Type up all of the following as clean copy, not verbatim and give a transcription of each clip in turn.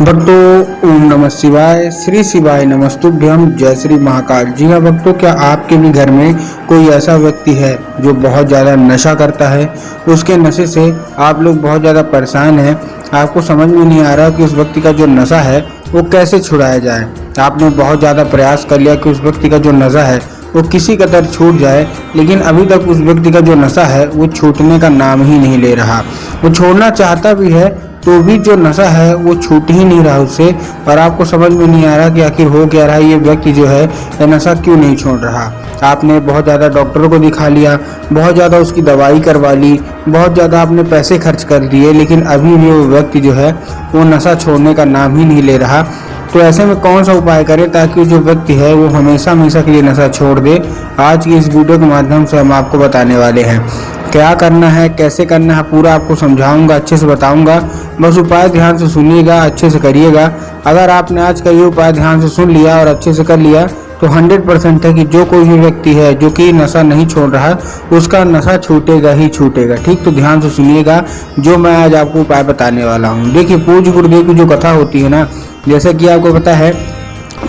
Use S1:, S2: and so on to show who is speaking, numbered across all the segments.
S1: भक्तों ओम नमः शिवाय, श्री शिवाय नमस्तुभ्यम, जय श्री महाकाल। जी हाँ भक्तों, क्या आपके भी घर में कोई ऐसा व्यक्ति है जो बहुत ज़्यादा नशा करता है? उसके नशे से आप लोग बहुत ज़्यादा परेशान हैं। आपको समझ में नहीं आ रहा कि उस व्यक्ति का जो नशा है वो कैसे छुड़ाया जाए। आपने बहुत ज़्यादा प्रयास कर लिया कि उस व्यक्ति का जो नशा है वो किसी कदर छूट जाए, लेकिन अभी तक उस व्यक्ति का जो नशा है वो छूटने का नाम ही नहीं ले रहा। वो छोड़ना चाहता भी है तो भी जो नशा है वो छूट ही नहीं रहा उससे, और आपको समझ में नहीं आ रहा कि आखिर हो क्या रहा है। ये व्यक्ति जो है ये नशा क्यों नहीं छोड़ रहा। आपने बहुत ज़्यादा डॉक्टरों को दिखा लिया, बहुत ज़्यादा उसकी दवाई करवा ली, बहुत ज़्यादा आपने पैसे खर्च कर दिए, लेकिन अभी भी वो व्यक्ति जो है वो नशा छोड़ने का नाम ही नहीं ले रहा। तो ऐसे में कौन सा उपाय करें ताकि जो व्यक्ति है वो हमेशा हमेशा के लिए नशा छोड़ दे। आज की इस वीडियो के माध्यम से हम आपको बताने वाले हैं क्या करना है, कैसे करना है, पूरा आपको समझाऊंगा, अच्छे से बताऊंगा। बस उपाय ध्यान से सुनिएगा, अच्छे से करिएगा। अगर आपने आज का ये उपाय ध्यान से सुन लिया और अच्छे से कर लिया तो 100% है कि जो कोई भी व्यक्ति है जो कि नशा नहीं छोड़ रहा उसका नशा छूटेगा ही छूटेगा। ठीक, तो ध्यान से सुनिएगा जो मैं आज आपको उपाय बताने वाला हूँ। देखिए, पूज्य गुरुदेव की जो कथा होती है ना, जैसे कि आपको पता है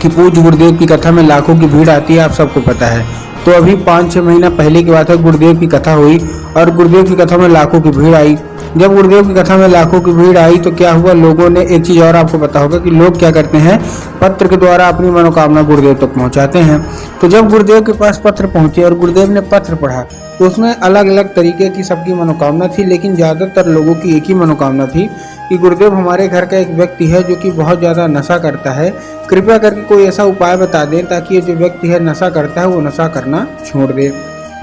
S1: कि पूज्य गुरुदेव की कथा में लाखों की भीड़ आती है, आप सबको पता है। तो अभी 5-6 महीना पहले की बात है, गुरुदेव की कथा हुई और गुरुदेव की कथा में लाखों की भीड़ आई। जब गुरुदेव की कथा में लाखों की भीड़ आई तो क्या हुआ, लोगों ने एक चीज़ और आपको पता होगा कि लोग क्या करते हैं, पत्र के द्वारा अपनी मनोकामना गुरुदेव तक पहुंचाते हैं। तो जब गुरुदेव के पास पत्र पहुंचे और गुरुदेव ने पत्र पढ़ा तो उसमें अलग अलग तरीके की सबकी मनोकामना थी, लेकिन ज़्यादातर लोगों की एक ही मनोकामना थी कि गुरुदेव, हमारे घर का एक व्यक्ति है जो कि बहुत ज़्यादा नशा करता है, कृपया करके कोई ऐसा उपाय बता दें ताकि ये जो व्यक्ति है नशा करता है वो नशा करना छोड़ दे।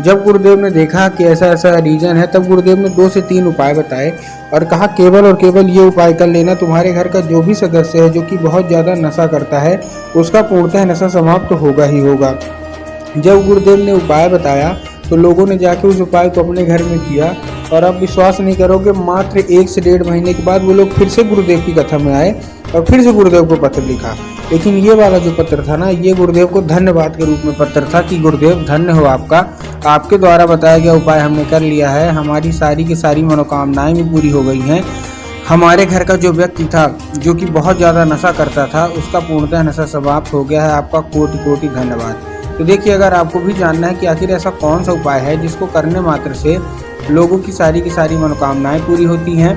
S1: जब गुरुदेव ने देखा कि ऐसा ऐसा रीजन है, तब गुरुदेव ने 2 से 3 उपाय बताए और कहा केवल और केवल ये उपाय कर लेना, तुम्हारे घर का जो भी सदस्य है जो कि बहुत ज़्यादा नशा करता है उसका पूर्णतः नशा समाप्त तो होगा ही होगा। जब गुरुदेव ने उपाय बताया तो लोगों ने जाके उस उपाय को अपने घर में किया और आप विश्वास नहीं करोगे, मात्र 1 से 1.5 महीने के बाद वो लोग फिर से गुरुदेव की कथा में आए और फिर से गुरुदेव को पत्र लिखा। लेकिन ये वाला जो पत्र था ना, ये गुरुदेव को धन्यवाद के रूप में पत्र था कि गुरुदेव धन्य हो आपका, आपके द्वारा बताया गया उपाय हमने कर लिया है, हमारी सारी की सारी मनोकामनाएं भी पूरी हो गई हैं। हमारे घर का जो व्यक्ति था जो कि बहुत ज़्यादा नशा करता था उसका पूर्णतः नशा समाप्त हो गया है, आपका कोटि कोटि धन्यवाद। तो देखिए, अगर आपको भी जानना है कि आखिर ऐसा कौन सा उपाय है जिसको करने मात्र से लोगों की सारी मनोकामनाएं पूरी होती हैं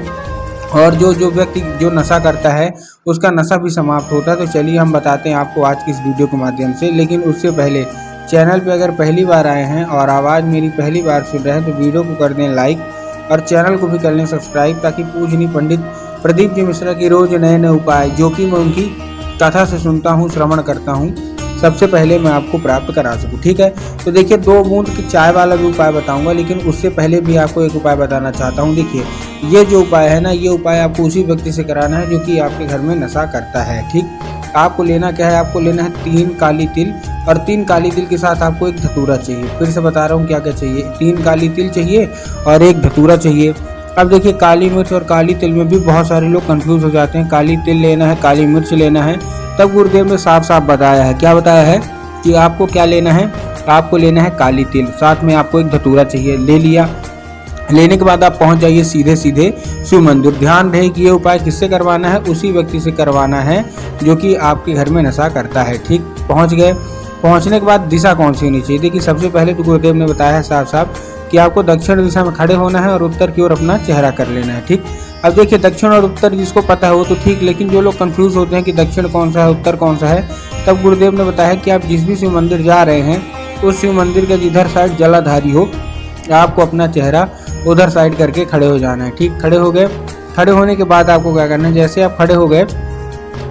S1: और जो व्यक्ति जो नशा करता है उसका नशा भी समाप्त होता है, तो चलिए हम बताते हैं आपको आज की इस वीडियो के माध्यम से। लेकिन उससे पहले चैनल पे अगर पहली बार आए हैं और आवाज़ मेरी पहली बार सुन रहे हैं तो वीडियो को कर दें लाइक और चैनल को भी कर लें सब्सक्राइब, ताकि पूजनीय पंडित प्रदीप जी मिश्रा की रोज़ नए नए उपाय जो कि मैं उनकी कथा से सुनता हूँ, श्रवण करता हूँ, सबसे पहले मैं आपको प्राप्त करा सकूं। ठीक है, तो देखिए 2 बूंद की चाय वाला भी उपाय बताऊंगा, लेकिन उससे पहले भी आपको एक उपाय बताना चाहता हूं। देखिए, ये जो उपाय है ना, ये उपाय आपको उसी व्यक्ति से कराना है जो कि आपके घर में नशा करता है। ठीक, आपको लेना क्या है, आपको लेना है 3 काली तिल और 3 काली तिल के साथ आपको एक धतूरा चाहिए। फिर से बता रहा हूँ क्या क्या चाहिए, 3 काली तिल चाहिए और एक धतूरा चाहिए। अब देखिए, काली मिर्च और काली तिल में भी बहुत सारे लोग कंफ्यूज हो जाते हैं, काली तिल लेना है, काली मिर्च लेना है। तब गुरुदेव ने साफ साफ बताया है, क्या बताया है कि आपको क्या लेना है, आपको लेना है काली तिल, साथ में आपको एक धतूरा चाहिए। ले लिया, लेने के बाद आप पहुंच जाइए सीधे सीधे शिव मंदिर। ध्यान रहे कि ये उपाय किससे करवाना है, उसी व्यक्ति से करवाना है जो कि आपके घर में नशा करता है। ठीक, पहुंच गए, पहुंचने के बाद दिशा कौन सी होनी चाहिए? देखिए, सबसे पहले तो गुरुदेव ने बताया है साफ साफ कि आपको दक्षिण दिशा में खड़े होना है और उत्तर की ओर अपना चेहरा कर लेना है। ठीक, अब देखिए, दक्षिण और उत्तर जिसको पता है वो तो ठीक, लेकिन जो लोग कंफ्यूज होते हैं कि दक्षिण कौन सा है उत्तर कौन सा है, तब गुरुदेव ने बताया कि आप जिस भी शिव मंदिर जा रहे हैं उस शिव मंदिर के जिधर साइड जलाधारी हो आपको अपना चेहरा उधर साइड करके खड़े हो जाना है। ठीक, खड़े हो गए, खड़े होने के बाद आपको क्या करना है, जैसे आप खड़े हो गए,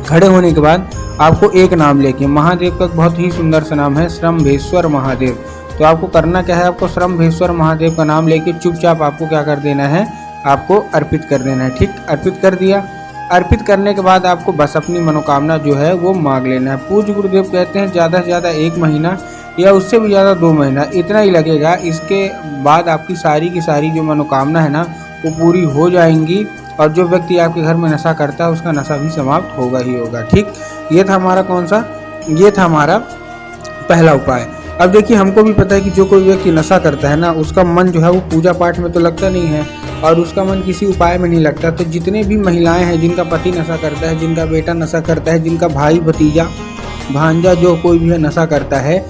S1: खड़े होने के बाद आपको एक नाम लेके, महादेव का बहुत ही सुंदर सा नाम है श्रम्भेश्वर महादेव, तो आपको करना क्या है, आपको श्रम्भेश्वर महादेव का नाम लेके चुपचाप आपको क्या कर देना है, आपको अर्पित कर देना है। ठीक, अर्पित कर दिया, अर्पित करने के बाद आपको बस अपनी मनोकामना जो है वो मांग लेना है। पूज्य गुरुदेव कहते हैं ज़्यादा से ज़्यादा 1 महीना या उससे भी ज़्यादा 2 महीना इतना ही लगेगा, इसके बाद आपकी सारी की सारी जो मनोकामना है ना वो पूरी हो जाएंगी और जो व्यक्ति आपके घर में नशा करता है उसका नशा भी समाप्त होगा ही होगा। ठीक, ये था हमारा कौन सा, ये था हमारा पहला उपाय। अब देखिए, हमको भी पता है कि जो कोई व्यक्ति नशा करता है ना उसका मन जो है वो पूजा पाठ में तो लगता नहीं है और उसका मन किसी उपाय में नहीं लगता, तो जितने भी महिलाएं हैं जिनका पति नशा करता है, जिनका बेटा नशा करता है, जिनका भाई भतीजा भांजा जो कोई भी है नशा करता है,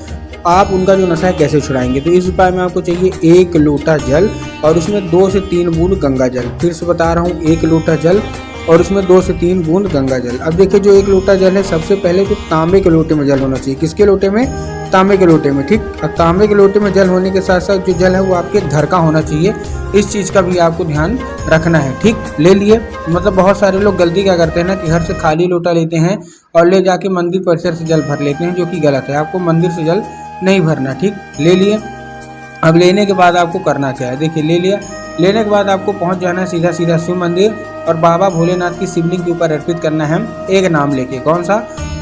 S1: आप उनका जो नशा है कैसे छुड़ाएंगे। तो इस उपाय में आपको चाहिए 1 लोटा जल और उसमें 2 से 3 बूंद गंगा जल। फिर से बता रहा हूँ, 1 लोटा जल और उसमें 2 से 3 बूंद गंगा जल। अब देखिए, जो 1 लोटा जल है, सबसे पहले तो तांबे के लोटे में जल होना चाहिए। किसके लोटे में? तांबे के लोटे में, ठीक। अब तांबे के लोटे में जल होने के साथ साथ जो जल है वो आपके घर का होना चाहिए। इस चीज़ का भी आपको ध्यान रखना है, ठीक। ले लिए, मतलब बहुत सारे लोग गलती क्या करते हैं ना कि घर से खाली लोटा लेते हैं और ले जाके मंदिर परिसर से जल भर लेते हैं, जो कि गलत है। आपको मंदिर से जल नहीं भरना, ठीक। ले लिए। अब लेने के बाद आपको करना क्या है, देखिए ले लिया। लेने के बाद आपको पहुंच जाना है सीधा सीधा शिव मंदिर और बाबा भोलेनाथ की शिवलिंग के ऊपर अर्पित करना है एक नाम लेके। कौन सा?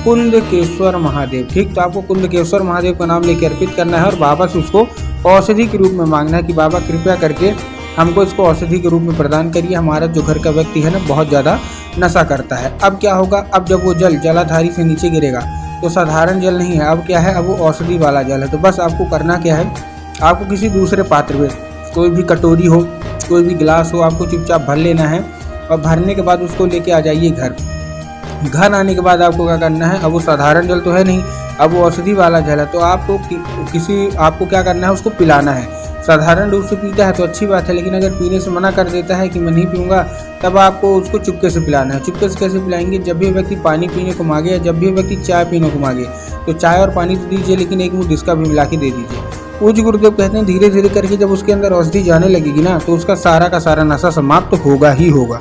S1: कुंदकेश्वर महादेव, ठीक। तो आपको कुंदकेश्वर महादेव का नाम लेके अर्पित करना है और बाबा से उसको औषधि के रूप में मांगना है कि बाबा कृपया करके हमको इसको औषधि के रूप में प्रदान करिए। हमारा जो घर का व्यक्ति है ना बहुत ज़्यादा नशा करता है। अब क्या होगा, अब जब वो जल जलाधारी से नीचे गिरेगा तो साधारण जल नहीं है, अब क्या है, अब वो औषधि वाला जल है। तो बस आपको करना क्या है, आपको किसी दूसरे पात्र में, कोई भी कटोरी हो, कोई भी गिलास हो, आपको चुपचाप भर लेना है और भरने के बाद उसको लेके आ जाइए घर। घर आने के बाद आपको क्या करना है, अब वो साधारण जल तो है नहीं, अब वो औषधि वाला जल है, तो आपको आपको क्या करना है, उसको पिलाना है। साधारण रूप से पीता है तो अच्छी बात है, लेकिन अगर पीने से मना कर देता है कि मैं नहीं पीऊँगा, तब आपको उसको चुपके से पिलाना है। चुपके से कैसे पिलाएंगे? जब भी व्यक्ति पानी पीने को मांगे या जब भी व्यक्ति चाय पीने को मांगे तो चाय और पानी तो दीजिए, लेकिन एक मुँह इसका भी मिला के दे दीजिए। पूज्य गुरुदेव कहते हैं धीरे धीरे करके जब उसके अंदर औषधि जाने लगेगी ना, तो उसका सारा का सारा नशा समाप्त होगा ही होगा।